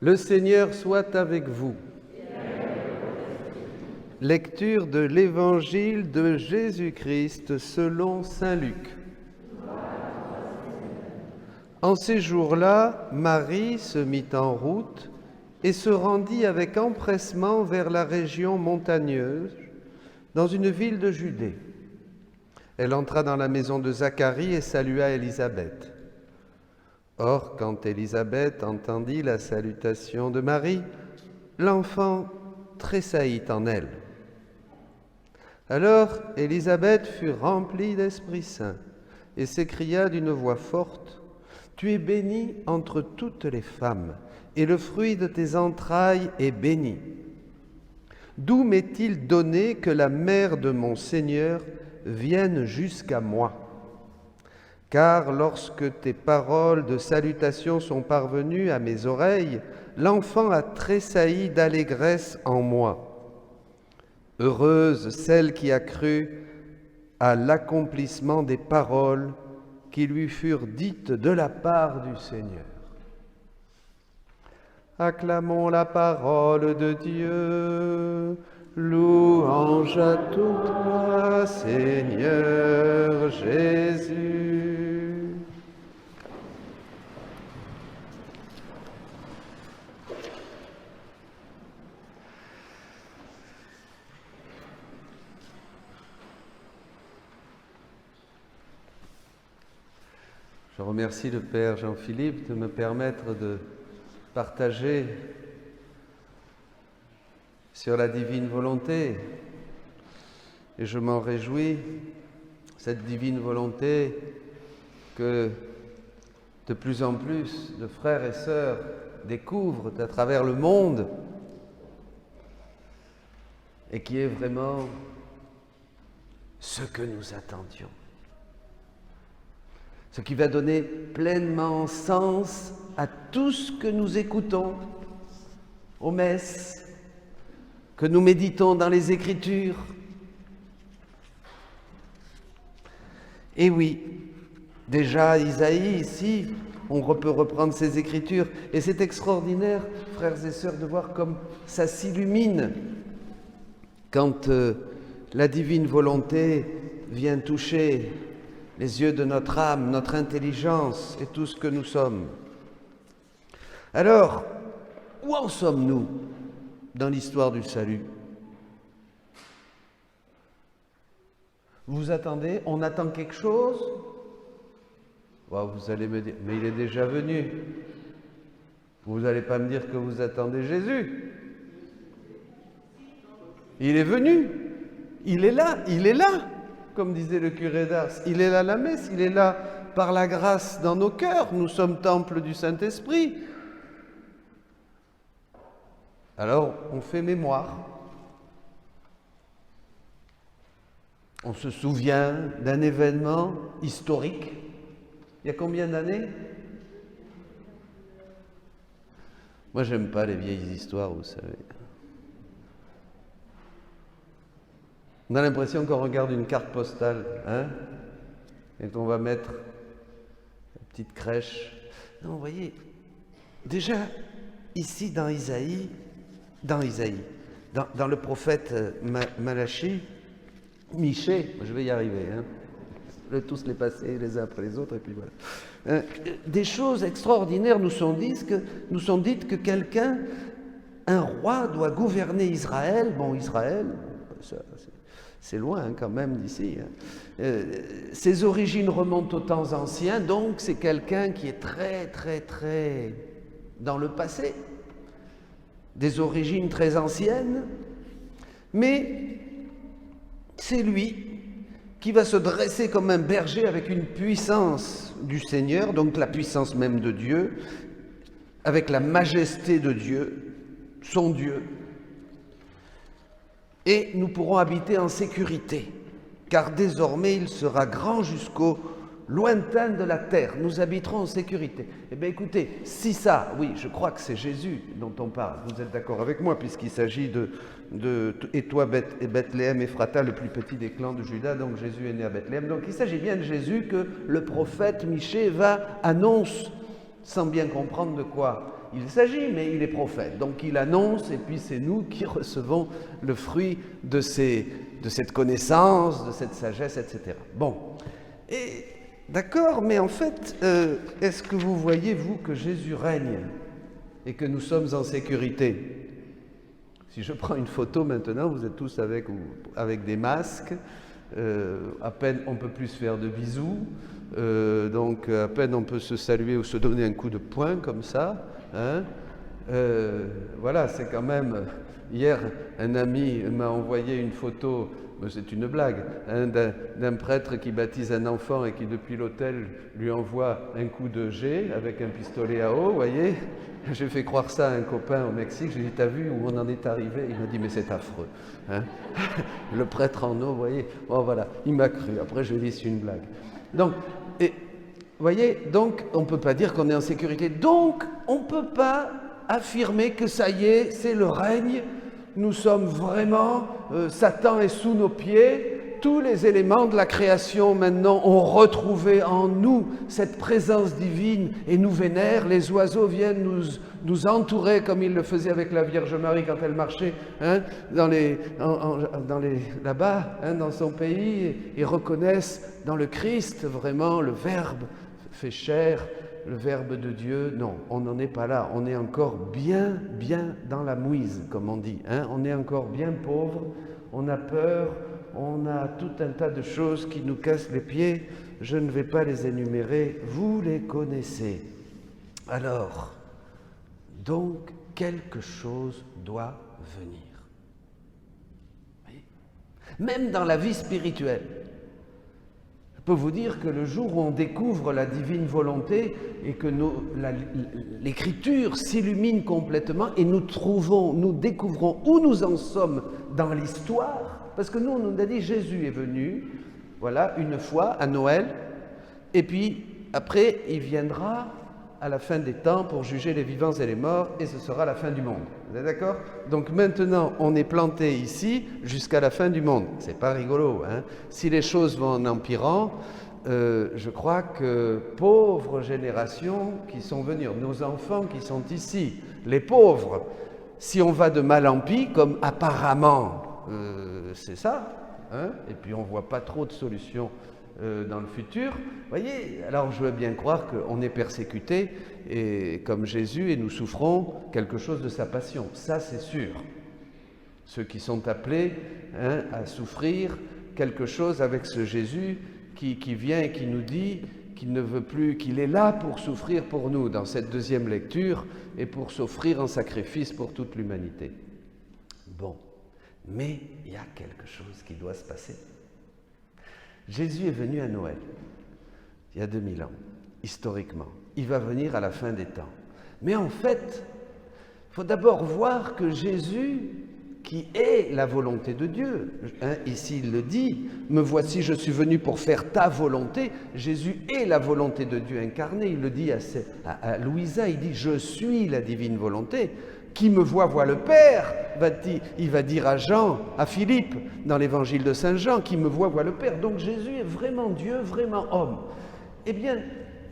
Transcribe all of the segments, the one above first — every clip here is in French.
Le Seigneur soit avec vous. Lecture de l'Évangile de Jésus-Christ selon saint Luc. En ces jours-là, Marie se mit en route et se rendit avec empressement vers la région montagneuse, dans une ville de Judée. Elle entra dans la maison de Zacharie et salua Élisabeth. Or, quand Élisabeth entendit la salutation de Marie, l'enfant tressaillit en elle. Alors Élisabeth fut remplie d'Esprit Saint et s'écria d'une voix forte, « Tu es bénie entre toutes les femmes, et le fruit de tes entrailles est béni. D'où m'est-il donné que la mère de mon Seigneur vienne jusqu'à moi ? Car lorsque tes paroles de salutation sont parvenues à mes oreilles, l'enfant a tressailli d'allégresse en moi. Heureuse celle qui a cru à l'accomplissement des paroles qui lui furent dites de la part du Seigneur. » Acclamons la parole de Dieu. Louange à toi, Seigneur Jésus. Je remercie le Père Jean-Philippe de me permettre de partager sur la divine volonté. Et je m'en réjouis, cette divine volonté que de plus en plus de frères et sœurs découvrent à travers le monde et qui est vraiment ce que nous attendions. Ce qui va donner pleinement sens à tout ce que nous écoutons aux messes, que nous méditons dans les Écritures. Et oui, déjà Isaïe, ici, on peut reprendre ces Écritures, et c'est extraordinaire, frères et sœurs, de voir comme ça s'illumine quand la divine volonté vient toucher les yeux de notre âme, notre intelligence et tout ce que nous sommes. Alors, où en sommes-nous dans l'histoire du salut? Vous attendez? On attend quelque chose? Vous allez me dire, mais il est déjà venu. Vous n'allez pas me dire que vous attendez Jésus. Il est venu. Il est là. Comme disait le curé d'Ars, il est là à la messe, il est là par la grâce dans nos cœurs. Nous sommes temple du Saint-Esprit. Alors, on fait mémoire. On se souvient d'un événement historique. Il y a combien d'années? Moi, j'aime pas les vieilles histoires, vous savez. On a l'impression qu'on regarde une carte postale, hein, et qu'on va mettre la petite crèche. Non, vous voyez, déjà, ici dans Isaïe, dans le prophète Michée, je vais y arriver, hein, je vais tous les passer les uns après les autres, et puis voilà. Des choses extraordinaires nous sont dites que quelqu'un, un roi, doit gouverner Israël. Bon, Israël, c'est loin hein, quand même d'ici. Hein. Ses origines remontent aux temps anciens, donc c'est quelqu'un qui est très dans le passé, des origines très anciennes, mais c'est lui qui va se dresser comme un berger avec une puissance du Seigneur, donc la puissance même de Dieu, avec la majesté de Dieu, son Dieu. Et nous pourrons habiter en sécurité, car désormais il sera grand jusqu'au lointain de la terre. Nous habiterons en sécurité. Eh bien écoutez, si ça, oui, je crois que c'est Jésus dont on parle. Vous êtes d'accord avec moi, puisqu'il s'agit et toi, Bethléem, Ephrata, le plus petit des clans de Juda, donc Jésus est né à Bethléem. Donc il s'agit bien de Jésus que le prophète Michée annonce sans bien comprendre de quoi il s'agit, mais il est prophète. Donc il annonce, et puis c'est nous qui recevons le fruit de cette connaissance, de cette sagesse, etc. Bon, et d'accord, mais en fait, est-ce que vous voyez, vous, que Jésus règne et que nous sommes en sécurité? Si je prends une photo maintenant, vous êtes tous avec des masques, à peine on peut plus se faire de bisous, donc à peine on peut se saluer ou se donner un coup de poing comme ça, hein. Voilà, c'est quand même... Hier, un ami m'a envoyé une photo, c'est une blague, hein, d'un prêtre qui baptise un enfant et qui, depuis l'autel, lui envoie un coup de jet avec un pistolet à eau, vous voyez. J'ai fait croire ça à un copain au Mexique, j'ai dit, t'as vu où on en est arrivé? Il m'a dit, mais c'est affreux. Hein. Le prêtre en eau, vous voyez. Bon, voilà, il m'a cru. Après, je lui ai dit, c'est une blague. Donc, vous voyez, donc, on ne peut pas dire qu'on est en sécurité. Donc, on ne peut pas affirmer que ça y est, c'est le règne. Nous sommes vraiment, Satan est sous nos pieds. Tous les éléments de la création maintenant ont retrouvé en nous cette présence divine et nous vénèrent. Les oiseaux viennent nous entourer comme ils le faisaient avec la Vierge Marie quand elle marchait, hein, là-bas, hein, dans son pays, et reconnaissent dans le Christ vraiment le Verbe fait chair, le Verbe de Dieu. Non, on n'en est pas là. On est encore bien dans la mouise, comme on dit. Hein. On est encore bien pauvre, on a peur. On a tout un tas de choses qui nous cassent les pieds. Je ne vais pas les énumérer, vous les connaissez. Alors, donc, quelque chose doit venir. Oui. Même dans la vie spirituelle. Je peux vous dire que le jour où on découvre la divine volonté et que l'Écriture s'illumine complètement et nous découvrons où nous en sommes dans l'histoire. Parce que nous, on nous a dit, Jésus est venu, voilà, une fois à Noël, et puis après, il viendra à la fin des temps pour juger les vivants et les morts, et ce sera la fin du monde. Vous êtes d'accord? Donc maintenant, on est planté ici jusqu'à la fin du monde. C'est pas rigolo, hein? Si les choses vont en empirant, je crois que pauvres générations qui sont venues, nos enfants qui sont ici, les pauvres, si on va de mal en pis, comme apparemment... c'est ça, hein, et puis on ne voit pas trop de solutions dans le futur. Vous voyez, alors je veux bien croire qu'on est persécuté et, comme Jésus, et nous souffrons quelque chose de sa passion. Ça, c'est sûr. Ceux qui sont appelés, hein, à souffrir quelque chose avec ce Jésus qui vient et qui nous dit qu'il ne veut plus, qu'il est là pour souffrir pour nous dans cette deuxième lecture et pour s'offrir en sacrifice pour toute l'humanité. Bon. Mais il y a quelque chose qui doit se passer. Jésus est venu à Noël, il y a 2000 ans, historiquement. Il va venir à la fin des temps. Mais en fait, il faut d'abord voir que Jésus, qui est la volonté de Dieu, hein, ici il le dit, « Me voici, je suis venu pour faire ta volonté ». Jésus est la volonté de Dieu incarnée. Il le dit à Louisa, il dit « Je suis la divine volonté ». Qui me voit le Père, il va dire à Jean, à Philippe, dans l'évangile de Saint Jean, qui me voit le Père. Donc Jésus est vraiment Dieu, vraiment homme. Eh bien,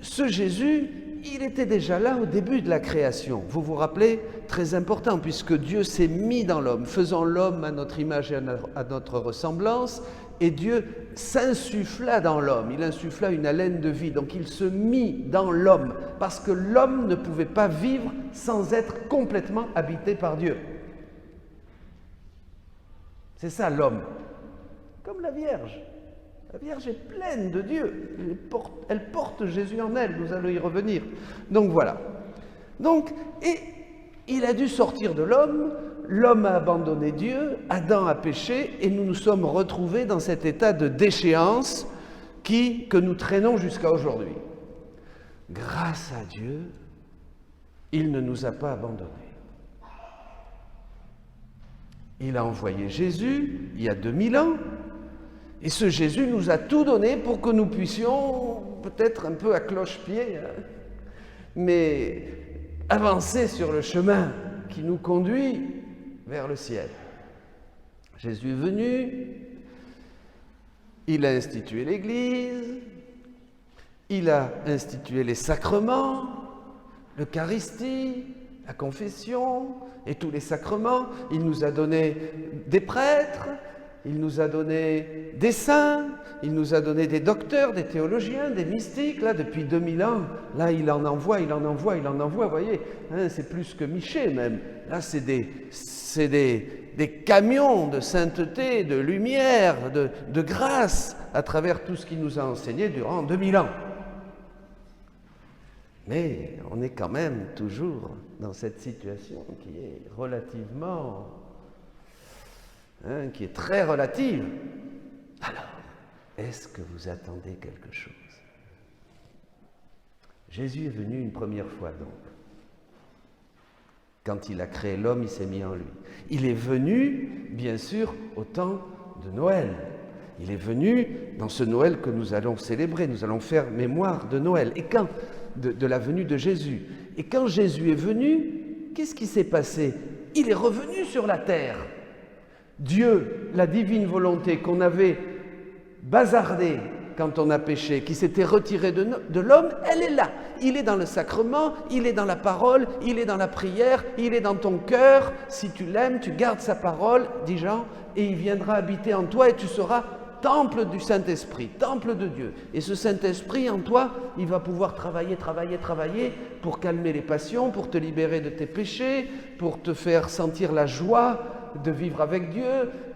ce Jésus, il était déjà là au début de la création. Vous vous rappelez, très important, puisque Dieu s'est mis dans l'homme, faisant l'homme à notre image et à notre ressemblance, et Dieu s'insuffla dans l'homme, il insuffla une haleine de vie, donc il se mit dans l'homme, parce que l'homme ne pouvait pas vivre sans être complètement habité par Dieu. C'est ça l'homme, comme la Vierge. La Vierge est pleine de Dieu, elle porte Jésus en elle, nous allons y revenir. Donc voilà. Donc, et il a dû sortir de l'homme, l'homme a abandonné Dieu, Adam a péché, et nous nous sommes retrouvés dans cet état de déchéance que nous traînons jusqu'à aujourd'hui. Grâce à Dieu, il ne nous a pas abandonnés. Il a envoyé Jésus, il y a 2000 ans, et ce Jésus nous a tout donné pour que nous puissions, peut-être un peu à cloche-pied, hein, mais avancer sur le chemin qui nous conduit vers le ciel. Jésus est venu, il a institué l'Église, il a institué les sacrements, l'Eucharistie, la confession et tous les sacrements. Il nous a donné des prêtres, il nous a donné des saints, il nous a donné des docteurs, des théologiens, des mystiques. Là, depuis 2000 ans, là, il en envoie, vous voyez, hein, c'est plus que Michée même. Là, c'est des camions de sainteté, de lumière, de grâce à travers tout ce qu'il nous a enseigné durant 2000 ans. Mais on est quand même toujours dans cette situation qui est relativement, qui est très relative. Alors, est-ce que vous attendez quelque chose? Jésus est venu une première fois donc. Quand il a créé l'homme, il s'est mis en lui. Il est venu, bien sûr, au temps de Noël. Il est venu dans ce Noël que nous allons célébrer. Nous allons faire mémoire de Noël. Et quand de la venue de Jésus. Et quand Jésus est venu, qu'est-ce qui s'est passé? Il est revenu sur la terre. Dieu, la divine volonté qu'on avait bazardée quand on a péché, qui s'était retirée de l'homme, elle est là. Il est dans le sacrement, il est dans la parole, il est dans la prière, il est dans ton cœur. Si tu l'aimes, tu gardes sa parole, dit Jean, et il viendra habiter en toi et tu seras temple du Saint-Esprit, temple de Dieu. Et ce Saint-Esprit en toi, il va pouvoir travailler pour calmer les passions, pour te libérer de tes péchés, pour te faire sentir la joie de vivre avec Dieu,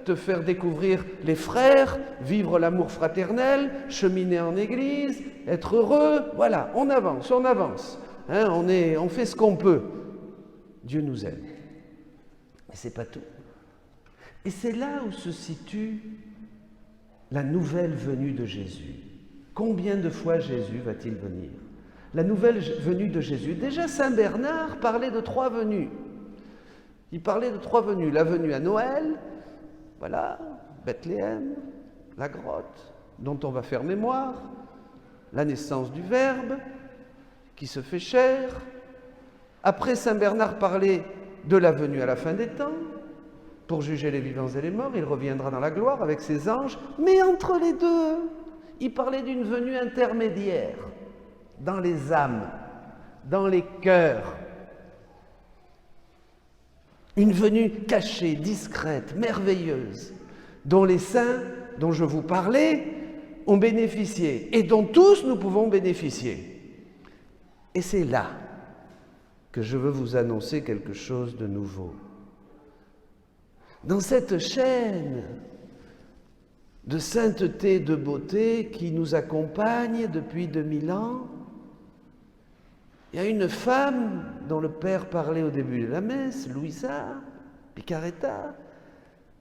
te faire découvrir les frères, vivre l'amour fraternel, cheminer en Église, être heureux. Voilà, on avance. Hein, on fait ce qu'on peut. Dieu nous aime. Mais ce n'est pas tout. Et c'est là où se situe la nouvelle venue de Jésus. Combien de fois Jésus va-t-il venir? La nouvelle venue de Jésus. Déjà, Saint Bernard parlait de 3 venues. Il parlait de 3 venues. La venue à Noël, voilà, Bethléem, la grotte, dont on va faire mémoire, la naissance du Verbe, qui se fait chair. Après, Saint Bernard parlait de la venue à la fin des temps, pour juger les vivants et les morts, il reviendra dans la gloire avec ses anges. Mais entre les deux, il parlait d'une venue intermédiaire, dans les âmes, dans les cœurs. Une venue cachée, discrète, merveilleuse, dont les saints, dont je vous parlais, ont bénéficié et dont tous nous pouvons bénéficier. Et c'est là que je veux vous annoncer quelque chose de nouveau. Dans cette chaîne de sainteté, de beauté qui nous accompagne depuis 2000 ans, il y a une femme dont le Père parlait au début de la messe, Luisa Picaretta.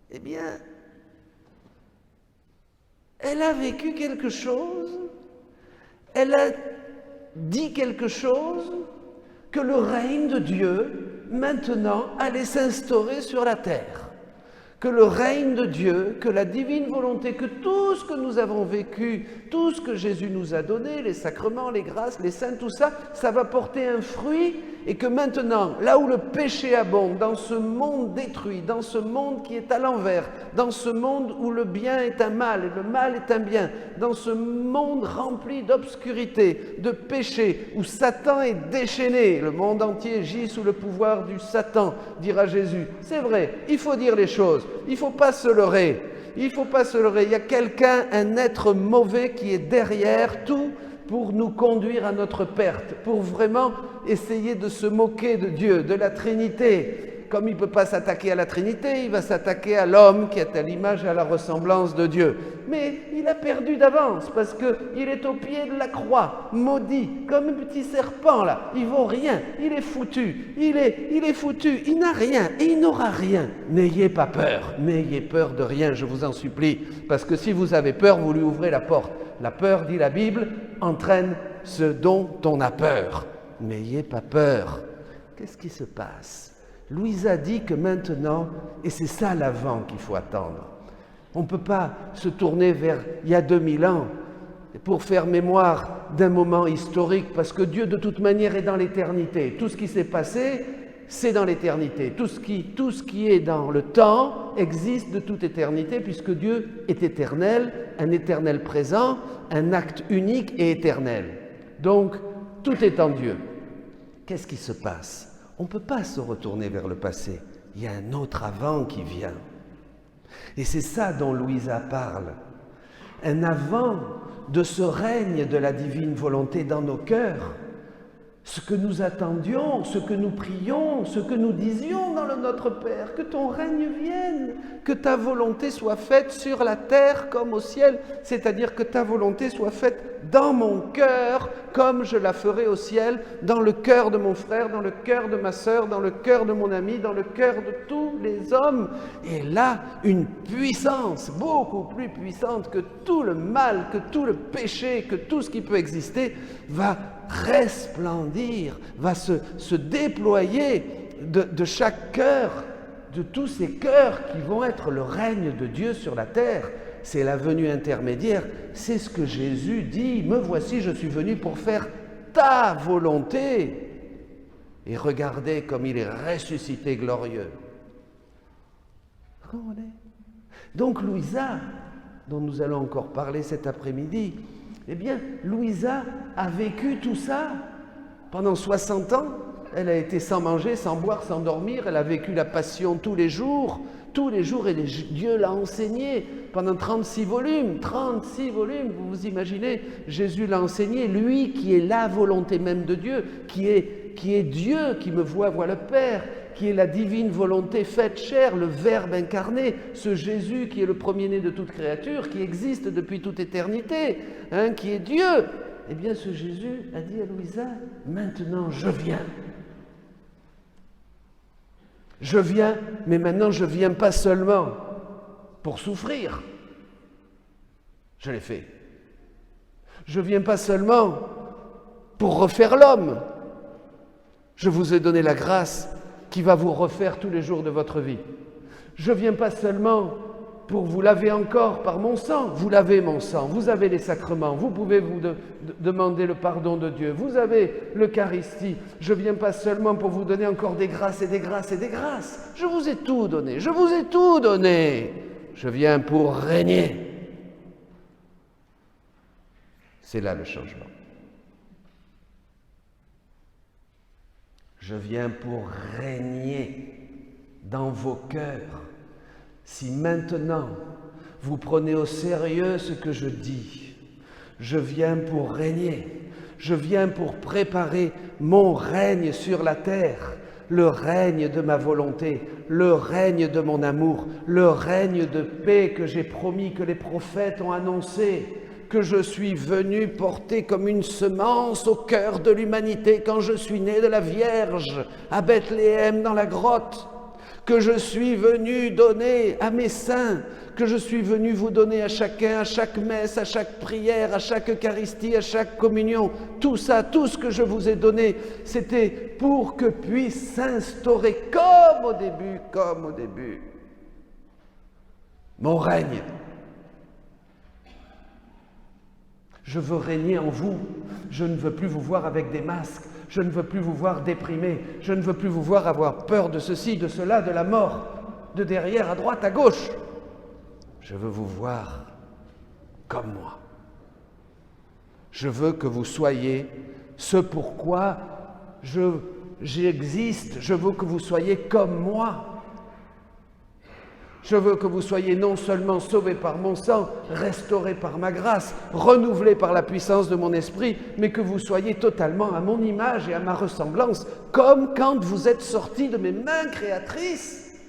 Eh bien, elle a vécu quelque chose, elle a dit quelque chose, que le règne de Dieu, maintenant, allait s'instaurer sur la terre. Que le règne de Dieu, que la divine volonté, que tout ce que nous avons vécu, tout ce que Jésus nous a donné, les sacrements, les grâces, les saints, tout ça, ça va porter un fruit et que maintenant, là où le péché abonde, dans ce monde détruit, dans ce monde qui est à l'envers, dans ce monde où le bien est un mal et le mal est un bien, dans ce monde rempli d'obscurité, de péché, où Satan est déchaîné, le monde entier gît sous le pouvoir du Satan, dira Jésus. C'est vrai, il faut dire les choses, il ne faut pas se leurrer, il y a quelqu'un, un être mauvais qui est derrière tout, pour nous conduire à notre perte, pour vraiment essayer de se moquer de Dieu, de la Trinité. Comme il ne peut pas s'attaquer à la Trinité, il va s'attaquer à l'homme qui est à l'image et à la ressemblance de Dieu. Mais il a perdu d'avance parce qu'il est au pied de la croix, maudit, comme un petit serpent là. Il ne vaut rien, il est foutu, il est foutu, il n'a rien et il n'aura rien. N'ayez pas peur de rien, je vous en supplie, parce que si vous avez peur, vous lui ouvrez la porte. La peur, dit la Bible, entraîne ce dont on a peur. N'ayez pas peur. Qu'est-ce qui se passe? Louisa dit que maintenant, et c'est ça l'avant qu'il faut attendre, on ne peut pas se tourner vers il y a 2000 ans pour faire mémoire d'un moment historique, parce que Dieu de toute manière est dans l'éternité. Tout ce qui s'est passé, c'est dans l'éternité. Tout ce qui est dans le temps existe de toute éternité, puisque Dieu est éternel, un éternel présent, un acte unique et éternel. Donc, tout est en Dieu. qu'est-ce qui se passe? On ne peut pas se retourner vers le passé. Il y a un autre avant qui vient. Et c'est ça dont Louisa parle. Un avant de ce règne de la divine volonté dans nos cœurs. Ce que nous attendions, ce que nous prions, ce que nous disions dans le Notre Père, que ton règne vienne, que ta volonté soit faite sur la terre comme au ciel, c'est-à-dire que ta volonté soit faite dans mon cœur comme je la ferai au ciel, dans le cœur de mon frère, dans le cœur de ma sœur, dans le cœur de mon ami, dans le cœur de tous les hommes. Et là, une puissance beaucoup plus puissante que tout le mal, que tout le péché, que tout ce qui peut exister va resplendir, va se déployer de chaque cœur, de tous ces cœurs qui vont être le règne de Dieu sur la terre. C'est la venue intermédiaire, c'est ce que Jésus dit, me voici, je suis venu pour faire ta volonté. Et regardez comme il est ressuscité glorieux. Vous comprenez? Donc Louisa, dont nous allons encore parler cet après-midi, eh bien, Louisa a vécu tout ça pendant 60 ans. Elle a été sans manger, sans boire, sans dormir. Elle a vécu la passion tous les jours, et Dieu l'a enseigné pendant 36 volumes. 36 volumes, vous vous imaginez, Jésus l'a enseigné, lui qui est la volonté même de Dieu, qui est Dieu, qui me voit le Père, qui est la divine volonté faite chair, le Verbe incarné, ce Jésus qui est le premier-né de toute créature, qui existe depuis toute éternité, qui est Dieu. Eh bien, ce Jésus a dit à Louisa, maintenant je viens. Je viens, mais maintenant je ne viens pas seulement pour souffrir. Je l'ai fait. Je ne viens pas seulement pour refaire l'homme. Je vous ai donné la grâce qui va vous refaire tous les jours de votre vie. Je ne viens pas seulement pour vous laver encore par mon sang. Vous lavez mon sang, vous avez les sacrements, vous pouvez vous demander le pardon de Dieu, vous avez l'Eucharistie. Je ne viens pas seulement pour vous donner encore des grâces et des grâces et des grâces. Je vous ai tout donné, je vous ai tout donné. Je viens pour régner. C'est là le changement. Je viens pour régner dans vos cœurs. Si maintenant vous prenez au sérieux ce que je dis, je viens pour régner, je viens pour préparer mon règne sur la terre, le règne de ma volonté, le règne de mon amour, le règne de paix que j'ai promis, que les prophètes ont annoncé, que je suis venu porter comme une semence au cœur de l'humanité quand je suis né de la Vierge à Bethléem dans la grotte, que je suis venu donner à mes saints, que je suis venu vous donner à chacun, à chaque messe, à chaque prière, à chaque Eucharistie, à chaque communion. Tout ça, tout ce que je vous ai donné, c'était pour que puisse s'instaurer comme au début, mon règne. Je veux régner en vous. Je ne veux plus vous voir avec des masques. Je ne veux plus vous voir déprimé. Je ne veux plus vous voir avoir peur de ceci, de cela, de la mort, de derrière, à droite, à gauche. Je veux vous voir comme moi. Je veux que vous soyez ce pourquoi j'existe. Je veux que vous soyez comme moi. Je veux que vous soyez non seulement sauvés par mon sang, restaurés par ma grâce, renouvelés par la puissance de mon esprit, mais que vous soyez totalement à mon image et à ma ressemblance, comme quand vous êtes sortis de mes mains créatrices.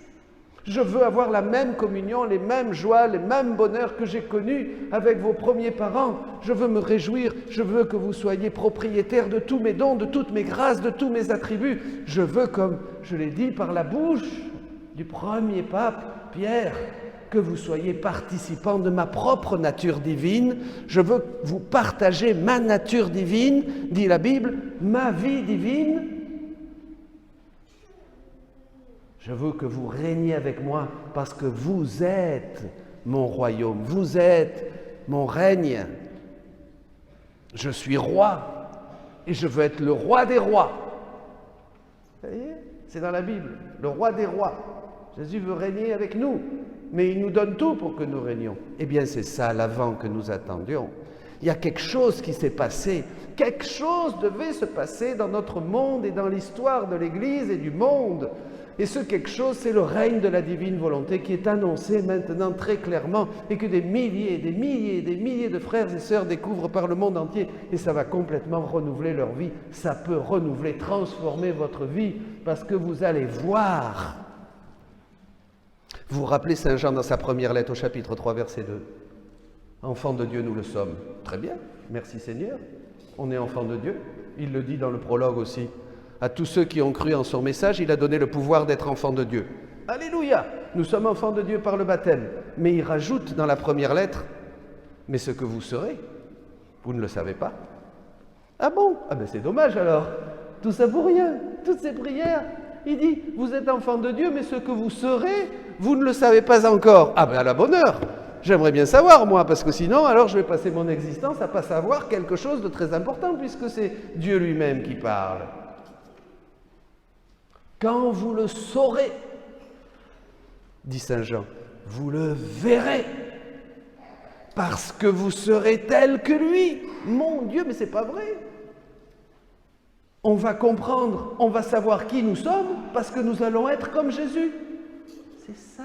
Je veux avoir la même communion, les mêmes joies, les mêmes bonheurs que j'ai connus avec vos premiers parents. Je veux me réjouir, je veux que vous soyez propriétaires de tous mes dons, de toutes mes grâces, de tous mes attributs. Je veux, comme je l'ai dit par la bouche du premier pape, Pierre, que vous soyez participants de ma propre nature divine. Je veux vous partager ma nature divine, dit la Bible, ma vie divine. Je veux que vous régniez avec moi parce que vous êtes mon royaume, vous êtes mon règne. Je suis roi et je veux être le roi des rois. Vous voyez ? C'est dans la Bible, le roi des rois. Jésus veut régner avec nous, mais il nous donne tout pour que nous régnions. Eh bien, c'est ça l'avant que nous attendions. Il y a quelque chose qui s'est passé. Quelque chose devait se passer dans notre monde et dans l'histoire de l'Église et du monde. Et ce quelque chose, c'est le règne de la divine volonté qui est annoncé maintenant très clairement et que des milliers, des milliers, des milliers de frères et sœurs découvrent par le monde entier. Et ça va complètement renouveler leur vie. Ça peut renouveler, transformer votre vie parce que vous allez voir. Vous vous rappelez Saint Jean dans sa première lettre au chapitre 3, verset 2. Enfants de Dieu, nous le sommes. Très bien, merci Seigneur. On est enfants de Dieu. Il le dit dans le prologue aussi. À tous ceux qui ont cru en son message, il a donné le pouvoir d'être enfants de Dieu. Alléluia! Nous sommes enfants de Dieu par le baptême. Mais il rajoute dans la première lettre, mais ce que vous serez, vous ne le savez pas. Ah bon? Ah ben c'est dommage alors. Tout ça pour rien. Toutes ces prières. Il dit, vous êtes enfants de Dieu, mais ce que vous serez, vous ne le savez pas encore. Ah ben à la bonne heure. J'aimerais bien savoir, moi, parce que sinon, alors je vais passer mon existence à ne pas savoir quelque chose de très important, puisque c'est Dieu lui-même qui parle. Quand vous le saurez, dit Saint Jean, vous le verrez, parce que vous serez tel que lui. Mon Dieu, mais c'est pas vrai. On va comprendre, on va savoir qui nous sommes, parce que nous allons être comme Jésus. C'est ça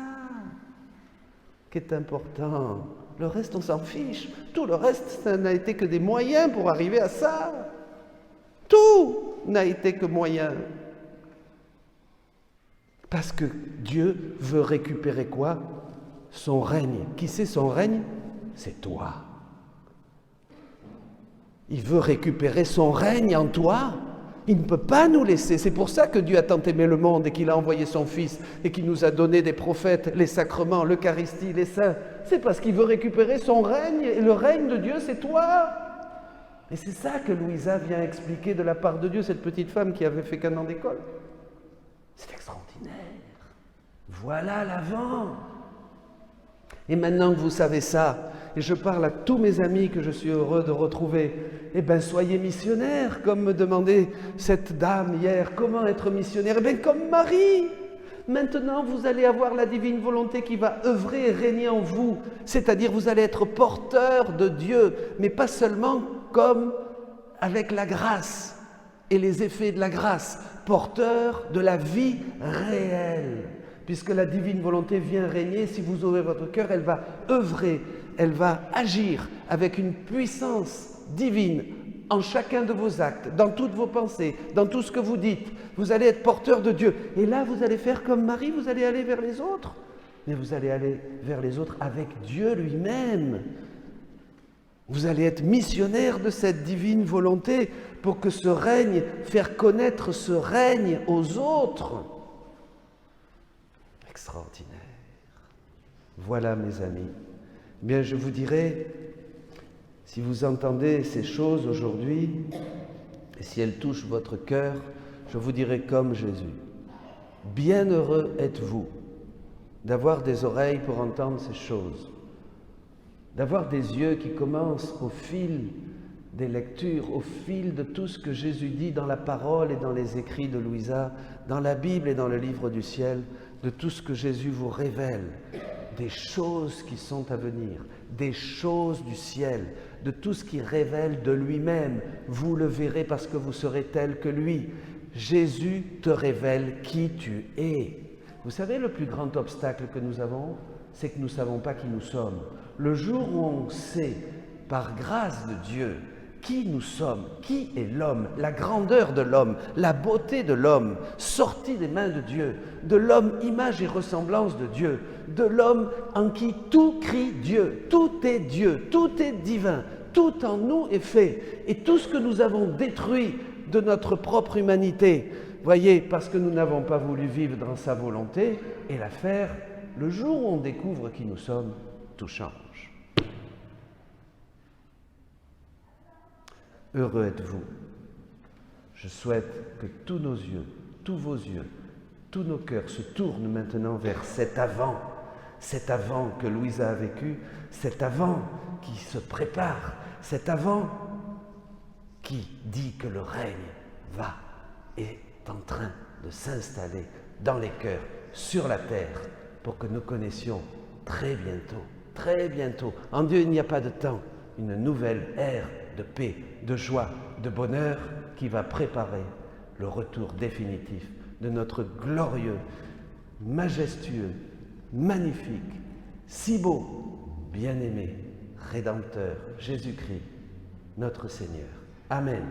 qui est important. Le reste, on s'en fiche. Tout le reste, ça n'a été que des moyens pour arriver à ça. Tout n'a été que moyen. Parce que Dieu veut récupérer quoi? Son règne. Qui c'est son règne? C'est toi. Il veut récupérer son règne en toi. Il ne peut pas nous laisser. C'est pour ça que Dieu a tant aimé le monde et qu'il a envoyé son Fils et qu'il nous a donné des prophètes, les sacrements, l'Eucharistie, les saints. C'est parce qu'il veut récupérer son règne et le règne de Dieu, c'est toi. Et c'est ça que Louisa vient expliquer de la part de Dieu, cette petite femme qui avait fait qu'un an d'école. C'est extraordinaire. Voilà l'avant. Et maintenant que vous savez ça, et je parle à tous mes amis que je suis heureux de retrouver, eh bien soyez missionnaires, comme me demandait cette dame hier. Comment être missionnaire? Eh bien comme Marie. Maintenant, vous allez avoir la divine volonté qui va œuvrer et régner en vous. C'est-à-dire, vous allez être porteur de Dieu, mais pas seulement comme avec la grâce et les effets de la grâce, porteur de la vie réelle. Puisque la divine volonté vient régner, si vous ouvrez votre cœur, elle va œuvrer, elle va agir avec une puissance divine en chacun de vos actes, dans toutes vos pensées, dans tout ce que vous dites. Vous allez être porteur de Dieu. Et là, vous allez faire comme Marie, vous allez aller vers les autres. Mais vous allez aller vers les autres avec Dieu lui-même. Vous allez être missionnaire de cette divine volonté pour que ce règne, faire connaître ce règne aux autres. Extraordinaire. Voilà, mes amis. Bien, je vous dirai, si vous entendez ces choses aujourd'hui, et si elles touchent votre cœur, je vous dirai comme Jésus. Bienheureux êtes-vous d'avoir des oreilles pour entendre ces choses, d'avoir des yeux qui commencent au fil des lectures, au fil de tout ce que Jésus dit dans la parole et dans les écrits de Louisa, dans la Bible et dans le livre du ciel, de tout ce que Jésus vous révèle, des choses qui sont à venir, des choses du ciel, de tout ce qui révèle de lui-même. Vous le verrez parce que vous serez tel que lui. Jésus te révèle qui tu es. Vous savez, le plus grand obstacle que nous avons, c'est que nous ne savons pas qui nous sommes. Le jour où on sait, par grâce de Dieu, qui nous sommes, qui est l'homme, la grandeur de l'homme, la beauté de l'homme, sortie des mains de Dieu, de l'homme image et ressemblance de Dieu, de l'homme en qui tout crie Dieu, tout est Dieu, tout est divin, tout en nous est fait. Et tout ce que nous avons détruit de notre propre humanité, voyez, parce que nous n'avons pas voulu vivre dans sa volonté et la faire, le jour où on découvre qui nous sommes, tout change. Heureux êtes-vous. Je souhaite que tous nos yeux, tous vos yeux, tous nos cœurs se tournent maintenant vers cet avant que Louisa a vécu, cet avant qui se prépare, cet avant qui dit que le règne est en train de s'installer dans les cœurs, sur la terre, pour que nous connaissions très bientôt, en Dieu il n'y a pas de temps, une nouvelle ère de paix, de joie, de bonheur qui va préparer le retour définitif de notre glorieux, majestueux, magnifique, si beau, bien-aimé, Rédempteur, Jésus-Christ, notre Seigneur. Amen.